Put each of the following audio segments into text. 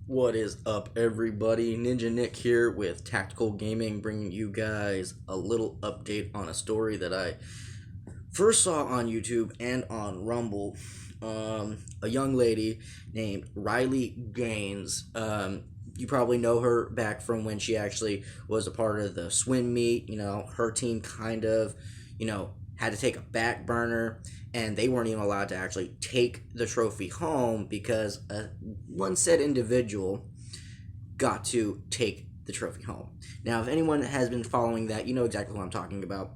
What is up, everybody? Ninja Nick here with Tactical Gaming, bringing you guys a little update on a story that I first saw on YouTube and on Rumble. A young lady named Riley Gaines. You probably know her back from when she actually was a part of the swim meet. Her team kind of, had to take a back burner, and they weren't even allowed to actually take the trophy home because one said individual got to take the trophy home. Now, if anyone has been following that, you know exactly what I'm talking about.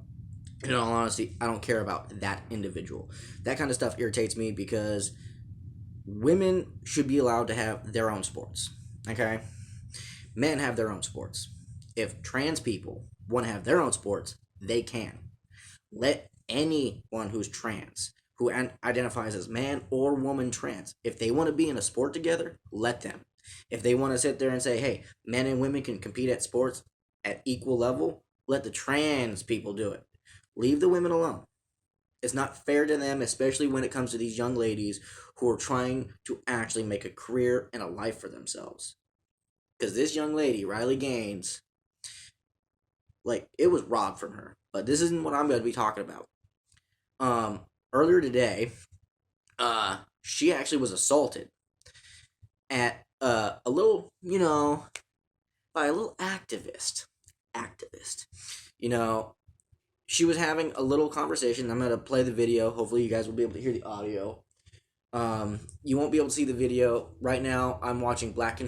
In all honesty, I don't care about that individual. That kind of stuff irritates me because women should be allowed to have their own sports. Okay? Men have their own sports. If trans people want to have their own sports, they can. Let anyone who's trans, who identifies as man or woman trans, if they want to be in a sport together, let them. If they want to sit there and say, hey, men and women can compete at sports at equal level, let the trans people do it. Leave the women alone. It's not fair to them, especially when it comes to these young ladies who are trying to actually make a career and a life for themselves. Because this young lady, Riley Gaines, it was robbed from her. But this isn't what I'm going to be talking about. Earlier today, she actually was assaulted at a little, by a little activist. She was having a little conversation. I'm going to play the video. Hopefully you guys will be able to hear the audio. You won't be able to see the video. Right now, I'm watching Black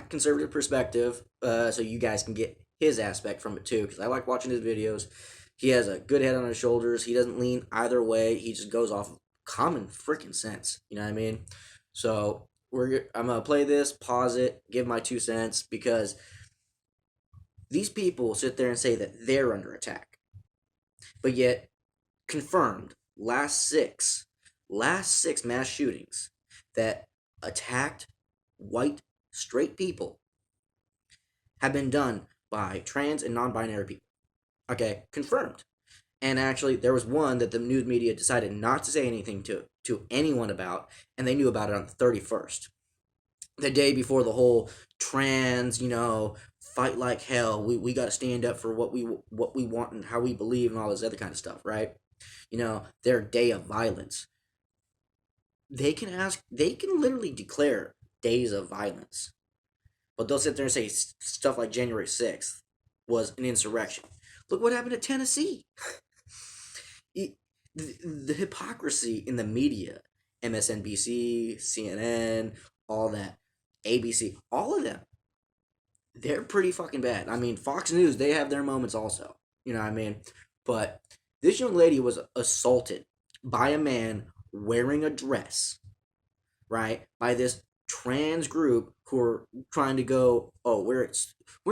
Conservative Perspective, so you guys can get his aspect from it too, because I like watching his videos. He has a good head on his shoulders. He doesn't lean either way. He just goes off common freaking sense. You know what I mean? So I'm gonna play this, pause it, give my 2 cents, because these people sit there and say that they're under attack, but yet confirmed last six mass shootings that attacked white straight people have been done by trans and non-binary people. Okay, confirmed. And actually, there was one that the news media decided not to say anything to anyone about, and they knew about it on the 31st. The day before the whole trans, fight like hell. We got to stand up for what we want and how we believe and all this other kind of stuff, right? Their day of violence. They can literally declare days of violence, but they'll sit there and say stuff like January 6th was an insurrection. Look what happened to Tennessee. The hypocrisy in the media, MSNBC, CNN, all that, ABC, all of them, they're pretty fucking bad. I mean, Fox News, they have their moments also. You know what I mean? But this young lady was assaulted by a man wearing a dress, right? By this trans group who are trying to go, oh, we're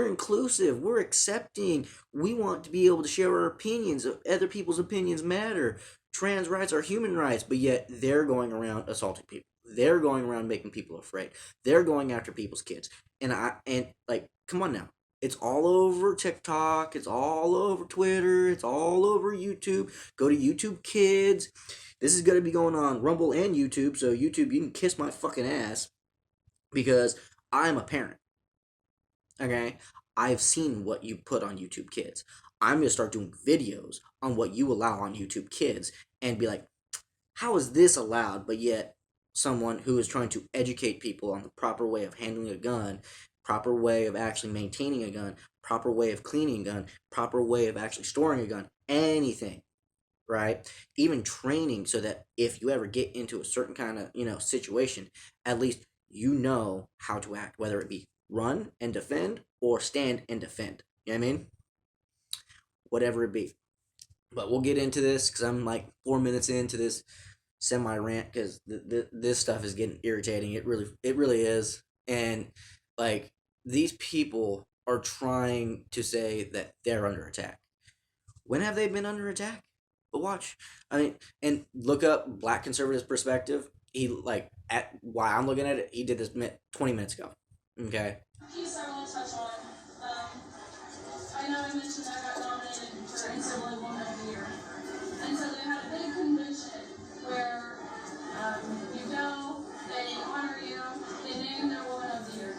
inclusive, we're accepting, we want to be able to share our opinions, other people's opinions matter, trans rights are human rights, but yet they're going around assaulting people, they're going around making people afraid, they're going after people's kids, and come on now, it's all over TikTok, it's all over Twitter, it's all over YouTube. Go to YouTube Kids. This is going to be going on Rumble and YouTube, so YouTube, you can kiss my fucking ass, because I'm a parent. Okay? I've seen what you put on YouTube Kids. I'm going to start doing videos on what you allow on YouTube Kids and be like, how is this allowed, but yet someone who is trying to educate people on the proper way of handling a gun, proper way of actually maintaining a gun, proper way of cleaning a gun, proper way of actually storing a gun, anything, right? Even training so that if you ever get into a certain kind of, situation, at least you know how to act, whether it be run and defend or stand and defend. You know what I mean? Whatever it be. But we'll get into this because I'm like 4 minutes into this semi rant because this stuff is getting irritating. It really is. And these people are trying to say that they're under attack. When have they been under attack? But watch. And look up Black Conservative Perspective. He while I'm looking at it, he did this 20 minutes ago. Okay. Piece I want to touch on. I know I mentioned I got nominated for Instagram Woman of the Year, and so they had a big convention where you go, they honor you, they name their Woman of the Year.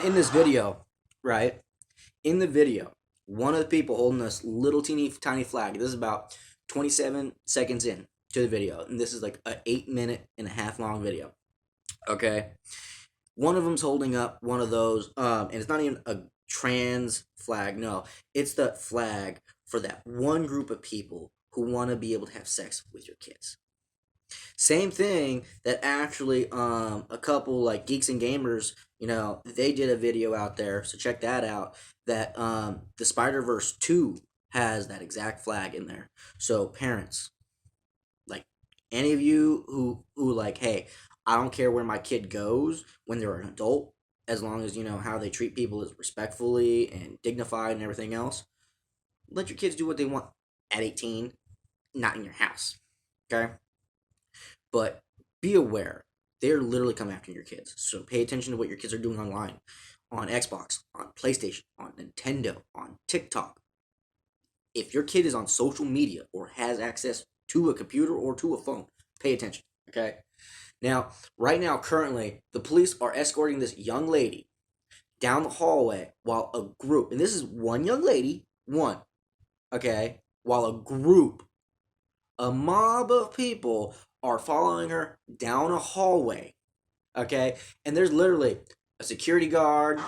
in this video, right? In the video, one of the people holding this little teeny tiny flag. This is about 27 seconds in to the video, and this is like an 8 minute and a half long video. Okay, one of them's holding up one of those, and it's not even a trans flag. No, it's the flag for that one group of people who want to be able to have sex with your kids. Same thing that actually a couple like Geeks and Gamers, they did a video out there, so check that out. That the Spider-Verse 2 has that exact flag in there. So parents, like any of you who like, hey, I don't care where my kid goes when they're an adult, as long as how they treat people is respectfully and dignified and everything else. Let your kids do what they want at 18, not in your house. Okay? But be aware, they're literally coming after your kids. So pay attention to what your kids are doing online, on Xbox, on PlayStation, on Nintendo, on TikTok. If your kid is on social media or has access to a computer or to a phone, pay attention. Okay? Now, right now, currently, the police are escorting this young lady down the hallway while a group, and this is one young lady, one, okay, while a mob of people are following her down a hallway, okay? And there's literally a security guard,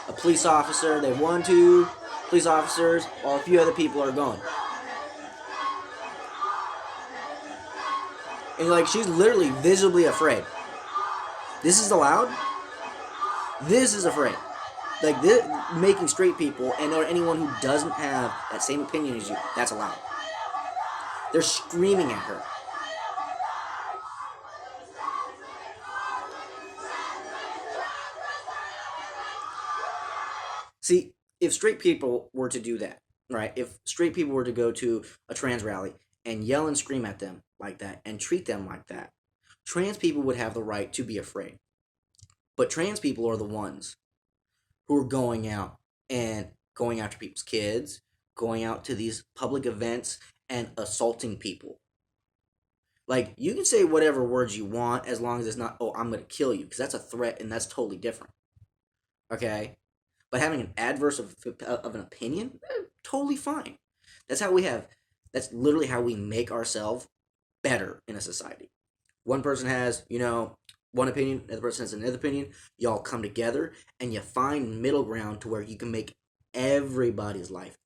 a police officer, they have one, two police officers, while a few other people are going. And like, she's literally visibly afraid. This is allowed? This is afraid. Like, this, making straight people and or anyone who doesn't have that same opinion as you, that's allowed. They're screaming at her. See, if straight people were to do that, right? If straight people were to go to a trans rally and yell and scream at them like that and treat them like that, trans people would have the right to be afraid. But trans people are the ones who are going out and going after people's kids, going out to these public events and assaulting people. Like, you can say whatever words you want as long as it's not, oh, I'm going to kill you, because that's a threat and that's totally different. Okay? But having an adverse of an opinion, totally fine. That's literally how we make ourselves better in a society. One person has, one opinion, another person has another opinion. Y'all come together and you find middle ground to where you can make everybody's life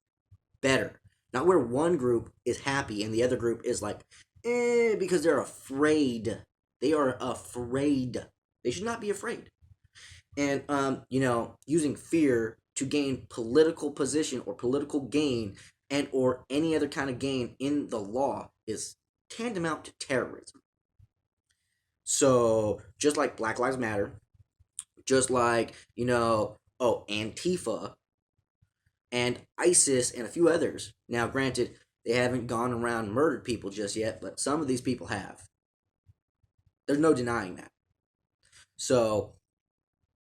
better. Not where one group is happy and the other group is like, because they're afraid. They are afraid. They should not be afraid. And, using fear to gain political position or political gain and or any other kind of gain in the law is tantamount to terrorism. So, just like Black Lives Matter, just like, Antifa and ISIS and a few others. Now, granted, they haven't gone around and murdered people just yet, but some of these people have. There's no denying that. So,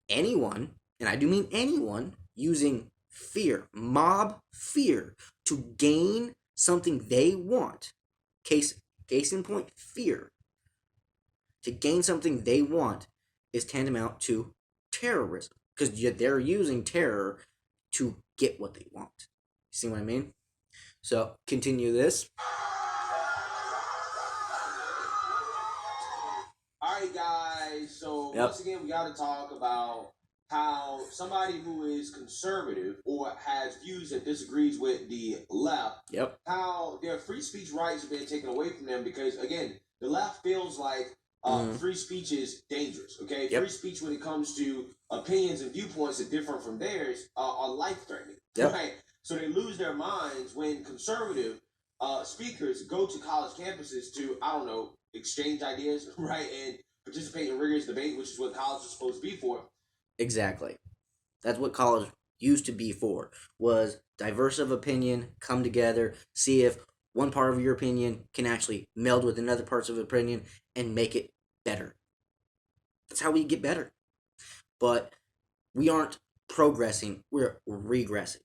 anyone, and I do mean anyone, using fear, mob fear, to gain something they want, case in point, fear, to gain something they want is tantamount to terrorism, because they're using terror to get what they want. See what I mean? So, continue this. Alright, guys, so once again, we got to talk about how somebody who is conservative or has views that disagrees with the left, how their free speech rights have been taken away from them because, again, the left feels like free speech is dangerous, okay? Free speech when it comes to opinions and viewpoints that differ from theirs are life-threatening, right? So they lose their minds when conservative speakers go to college campuses to, exchange ideas, right? And participate in rigorous debate, which is what college is supposed to be for. Exactly. That's what college used to be for, was diverse of opinion, come together, see if one part of your opinion can actually meld with another parts of opinion and make it better. That's how we get better. But we aren't progressing, we're regressing.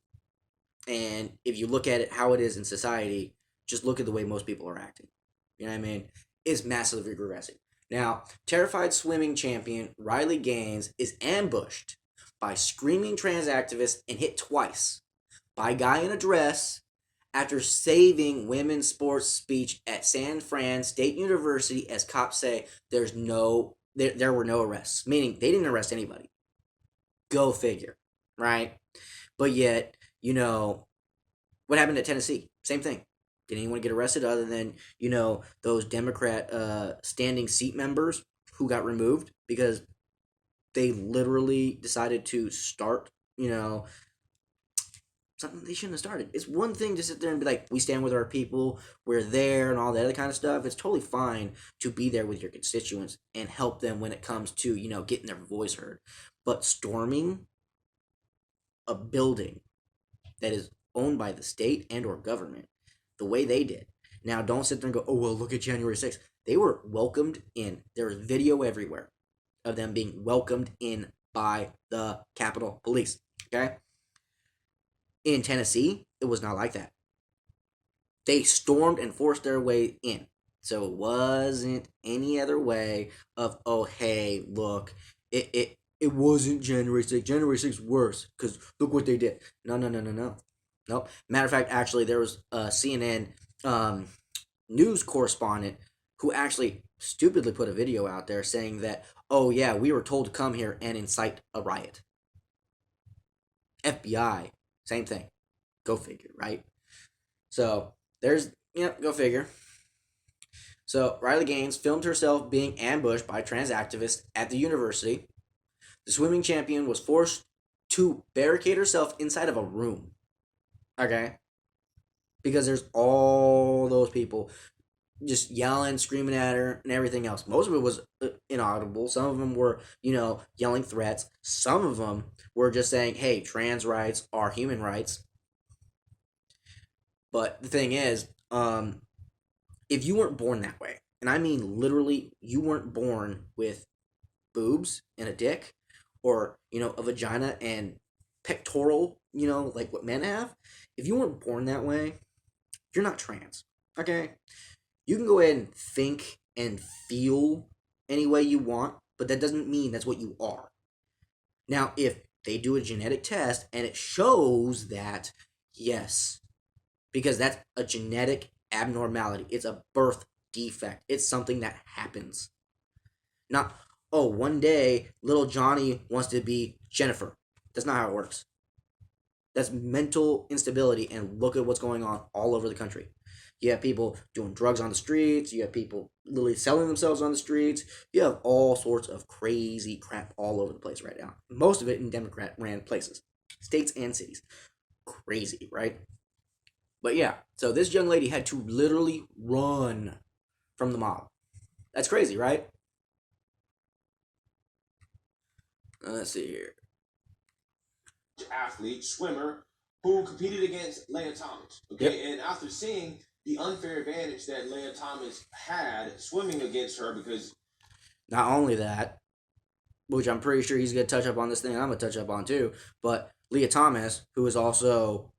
And if you look at it how it is in society, just look at the way most people are acting. You know what I mean? It's massively regressing. Now, terrified swimming champion Riley Gaines is ambushed by screaming trans activists and hit twice by a guy in a dress after saving women's sports speech at San Fran State University as cops say there were no arrests, meaning they didn't arrest anybody. Go figure, right? But yet, what happened at Tennessee? Same thing. Didn't anyone get arrested other than, those Democrat standing seat members who got removed because they literally decided to start, something they shouldn't have started. It's one thing to sit there and be like, we stand with our people, we're there, and all that other kind of stuff. It's totally fine to be there with your constituents and help them when it comes to, getting their voice heard. But storming a building that is owned by the state and or government, the way they did. Now, don't sit there and go, oh, well, look at January 6th. They were welcomed in. There was video everywhere of them being welcomed in by the Capitol Police, okay? In Tennessee, it was not like that. They stormed and forced their way in. So it wasn't any other way of, oh, hey, look, it wasn't January 6th. January 6th worse because look what they did. No. Nope. Matter of fact, actually, there was a CNN news correspondent who actually stupidly put a video out there saying that, oh, yeah, we were told to come here and incite a riot. FBI, same thing. Go figure, right? So, go figure. So, Riley Gaines filmed herself being ambushed by trans activists at the university. The swimming champion was forced to barricade herself inside of a room. Okay? Because there's all those people just yelling, screaming at her, and everything else. Most of it was inaudible. Some of them were, yelling threats. Some of them were just saying, hey, trans rights are human rights. But the thing is, if you weren't born that way, and I mean literally, you weren't born with boobs and a dick, or, a vagina and pectoral, like what men have, if you weren't born that way, you're not trans, okay? You can go ahead and think and feel any way you want, but that doesn't mean that's what you are. Now, if they do a genetic test and it shows that, yes, because that's a genetic abnormality. It's a birth defect. It's something that happens. Not, oh, one day little Johnny wants to be Jennifer. That's not how it works. That's mental instability, and look at what's going on all over the country. You have people doing drugs on the streets. You have people literally selling themselves on the streets. You have all sorts of crazy crap all over the place right now. Most of it in Democrat-ran places, states and cities. Crazy, right? But yeah, so this young lady had to literally run from the mob. That's crazy, right? Let's see here. Athlete, swimmer, who competed against Leah Thomas. Okay, yep. And after seeing the unfair advantage that Leah Thomas had swimming against her, because not only that, which I'm pretty sure he's going to touch up on this thing, and I'm going to touch up on too, but Leah Thomas, who is also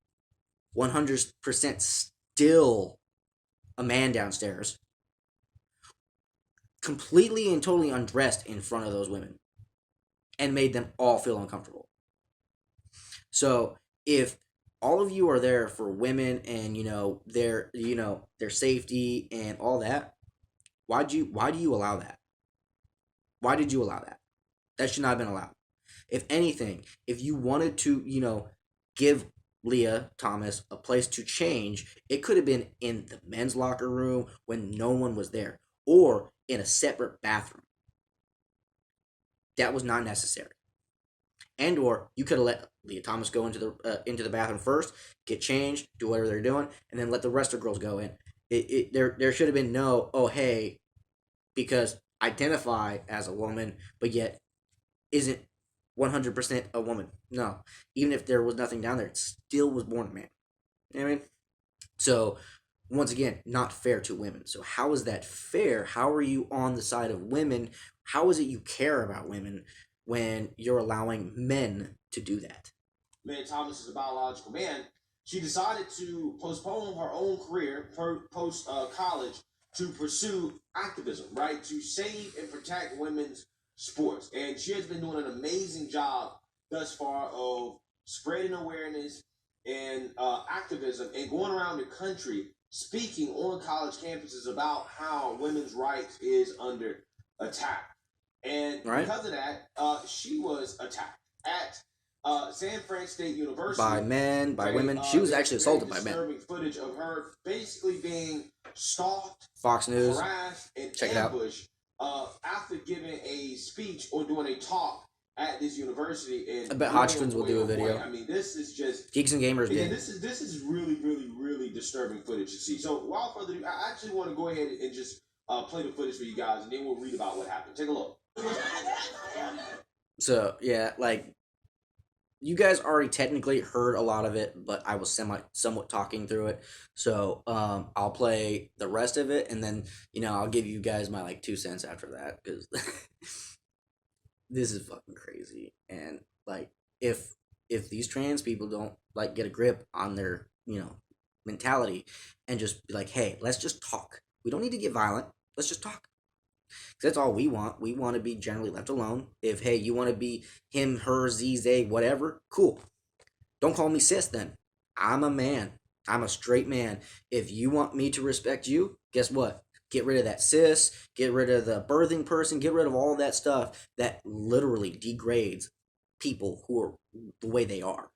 100% still a man downstairs, completely and totally undressed in front of those women and made them all feel uncomfortable. So if all of you are there for women and their safety and all that, why do you allow that? Why did you allow that? That should not have been allowed. If anything, if you wanted to give Leah Thomas a place to change, it could have been in the men's locker room when no one was there, or in a separate bathroom. That was not necessary. And or you could have let Leah Thomas go into the bathroom first, get changed, do whatever they're doing, and then let the rest of the girls go in. There should have been no, oh hey, because identify as a woman, but yet isn't 100% a woman. No. Even if there was nothing down there, it still was born a man. You know what I mean? So, once again, not fair to women. So how is that fair? How are you on the side of women? How is it you care about women when you're allowing men to do that? Leah Thomas is a biological man. She decided to postpone her own career post college to pursue activism, right? To save and protect women's sports. And she has been doing an amazing job thus far of spreading awareness and activism and going around the country speaking on college campuses about how women's rights is under attack. And because of that, she was attacked at San Fran State University by men, by women. She was actually assaulted by men. Disturbing footage of her basically being stalked, Fox News, harassed, and check ambushed after giving a speech or doing a talk at this university. And I bet Hodgkins will do a video. I mean, this is just Geeks and Gamers did. This is really, really, really disturbing footage to see. So without further ado, I actually want to go ahead and just play the footage for you guys, and then we'll read about what happened. Take a look. So yeah, like, you guys already technically heard a lot of it, but I was somewhat talking through it. So I'll play the rest of it, and then I'll give you guys my like 2 cents after that, because this is fucking crazy. And like, if these trans people don't like get a grip on their mentality and just be like, hey, let's just talk. We don't need to get violent. Let's just talk. That's all we want. We want to be generally left alone. If, hey, you want to be him, her, z, they, whatever, cool. Don't call me sis then. I'm a man. I'm a straight man. If you want me to respect you, guess what? Get rid of that cis. Get rid of the birthing person. Get rid of all that stuff that literally degrades people who are the way they are.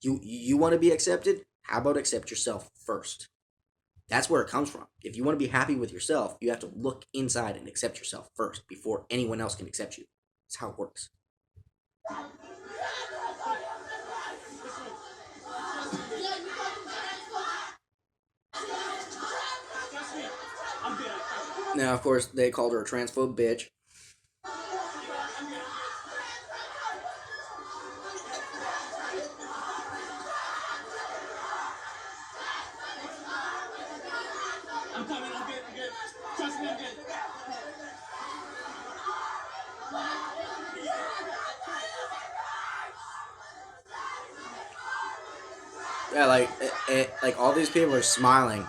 You want to be accepted? How about accept yourself first? That's where it comes from. If you want to be happy with yourself, you have to look inside and accept yourself first before anyone else can accept you. That's how it works. Now, of course, they called her a transphobe bitch. Yeah, like all these people are smiling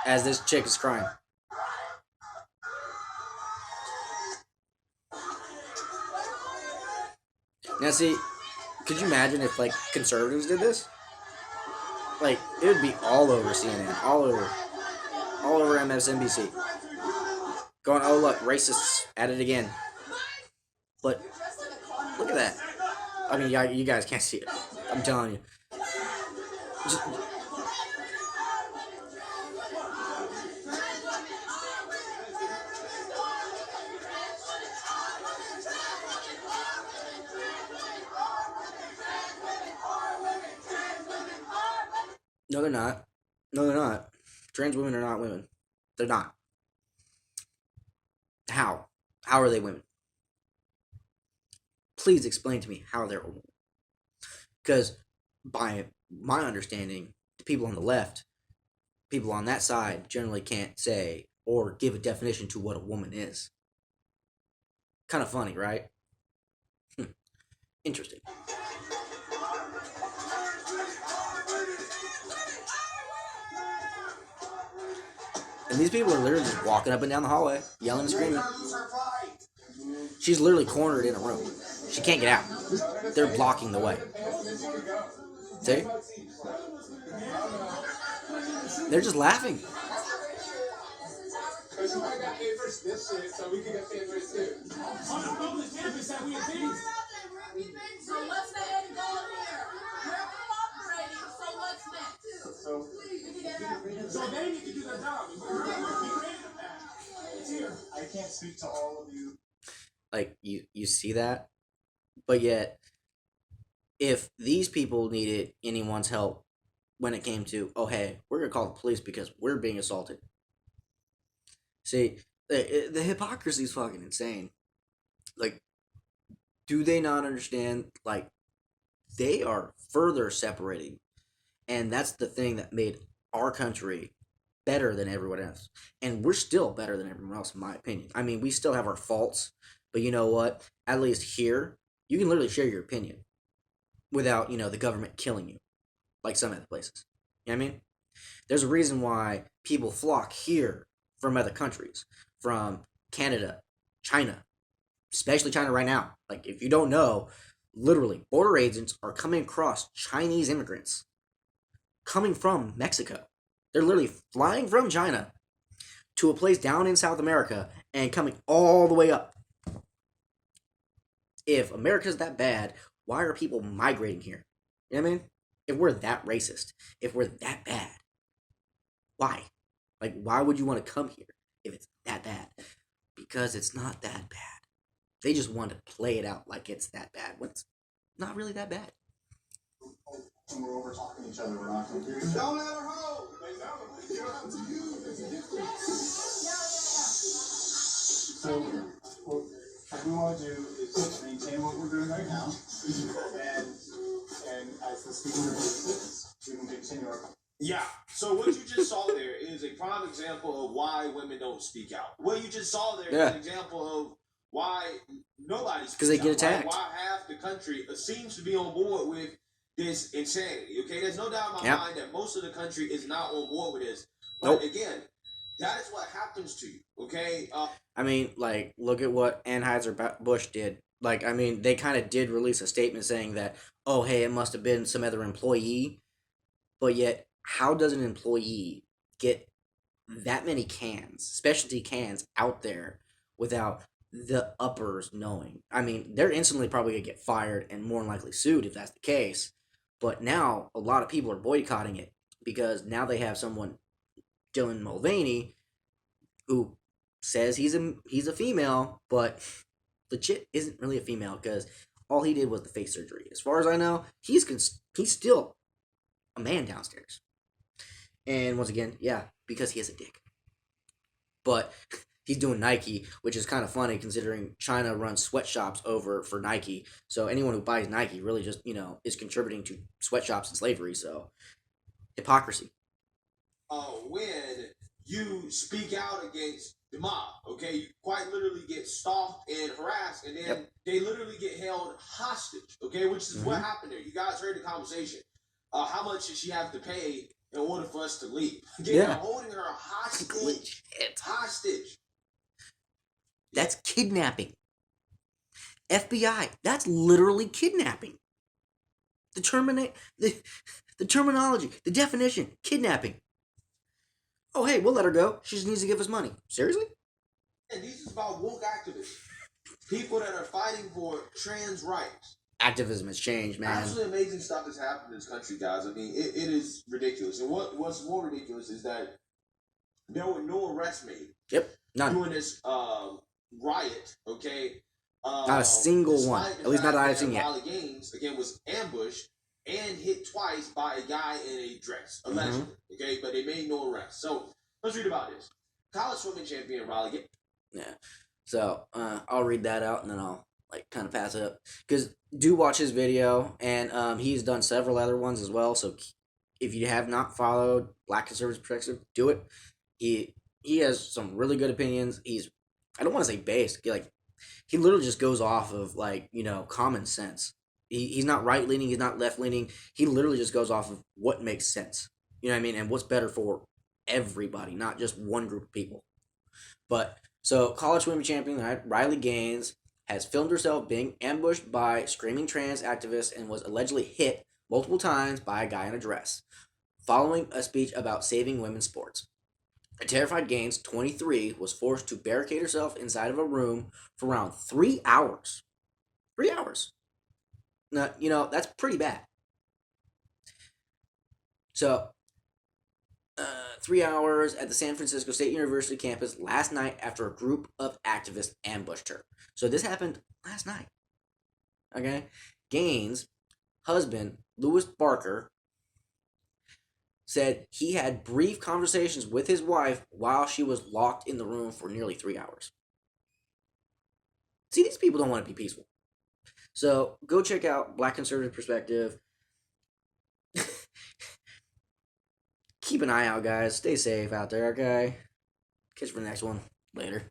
as this chick is crying. Now, see, could you imagine if like conservatives did this? Like, it would be all over CNN, all over MSNBC. Going, oh look, racists at it again. But look at that. I mean, you guys can't see it. I'm telling you. Just, no, they're not. No, they're not. Trans women are not women. They're not. How? How are they women? Please explain to me how they're a woman. Because by my understanding, the people on the left, people on that side generally can't say or give a definition to what a woman is. Kind of funny, right? Interesting. And these people are literally just walking up and down the hallway, yelling and screaming. She's literally cornered in a room. She can't get out. They're blocking the way. See? They're just laughing. Because you might got paid for this shit, so we can get paid for it too. On the public campus that we attend. So what's the end goal here? We're cooperating, so what's next? So they need to do their job. We created a path. It's here. I can't speak to all of you. Like, you see that? But yet, if these people needed anyone's help when it came to, oh, hey, we're going to call the police because we're being assaulted. See, the hypocrisy is fucking insane. Like, do they not understand? Like, they are further separating. And that's the thing that made our country better than everyone else. And we're still better than everyone else, in my opinion. I mean, we still have our faults. But you know what? At least here, you can literally share your opinion without, the government killing you. Like some other places. You know what I mean? There's a reason why people flock here from other countries. From Canada, China. Especially China right now. Like, if you don't know, literally, border agents are coming across Chinese immigrants coming from Mexico. They're literally flying from China to a place down in South America and coming all the way up. If America's that bad, why are people migrating here? You know what I mean? If we're that racist, if we're that bad, why? Like, why would you want to come here if it's that bad? Because it's not that bad. They just want to play it out like it's that bad when it's not really that bad. When we're over talking to each other, we're not confused. Don't let her hold. You don't have to use this So, what we want to do is maintain what we're doing right now, and as the speaker releases, we can continue our. Yeah. So what you just saw there is a prime example of why women don't speak out. What you just saw there is an example of why nobody speaks out. Because they get attacked. Right? Why half the country seems to be on board with this insanity. Okay, there's no doubt in my mind that most of the country is not on board with this. But again, that is what happens to you. Okay. I mean, like, look at what Anheuser-Busch did. Like, I mean, they kind of did release a statement saying that, oh, hey, it must have been some other employee. But yet, how does an employee get that many cans, specialty cans, out there without the uppers knowing? I mean, they're instantly probably going to get fired and more than likely sued if that's the case. But now, a lot of people are boycotting it because now they have someone, Dylan Mulvaney, who says he's a female, but legit isn't really a female because all he did was the face surgery. As far as I know, he's still a man downstairs. And once again, because he has a dick. But he's doing Nike, which is kind of funny considering China runs sweatshops over for Nike. So anyone who buys Nike really just, is contributing to sweatshops and slavery. So hypocrisy. When you speak out against the mob, okay, you quite literally get stalked and harassed, and then they literally get held hostage, okay, which is what happened there. You guys heard the conversation. How much did she have to pay in order for us to leave? They're holding her hostage. Hostage. That's kidnapping. FBI, that's literally kidnapping. The terminology, the definition, kidnapping. Oh, hey, we'll let her go. She just needs to give us money. Seriously? And this is about woke activists. People that are fighting for trans rights. Activism has changed, man. Absolutely amazing stuff that's happened in this country, guys. I mean, it is ridiculous. And what's more ridiculous is that there were no arrests made. Yep, none. During this riot, okay? Not a single one. At least not that I've seen yet. Gaine, again, was ambushed and hit twice by a guy in a dress, allegedly. Okay, but they made no arrests. So let's read about this. College swimming champion Riley Gaine. Yeah. So I'll read that out and then I'll kind of pass it up, because do watch his video, and he's done several other ones as well. So if you have not followed Black Conservative Perspective, do it. He has some really good opinions. I don't want to say based, he literally just goes off of common sense. He's not right leaning, he's not left leaning. He literally just goes off of what makes sense. You know what I mean? And what's better for everybody, not just one group of people. But so college swimming champion Riley Gaine has filmed herself being ambushed by screaming trans activists and was allegedly hit multiple times by a guy in a dress, following a speech about saving women's sports. A terrified Gaines, 23, was forced to barricade herself inside of a room for around 3 hours. 3 hours. Now, that's pretty bad. So, 3 hours at the San Francisco State University campus last night after a group of activists ambushed her. So this happened last night. Okay? Gaine's husband, Louis Barker, said he had brief conversations with his wife while she was locked in the room for nearly 3 hours. See, these people don't want to be peaceful. So go check out Black Conservative Perspective. Keep an eye out, guys. Stay safe out there, okay? Catch you for the next one. Later.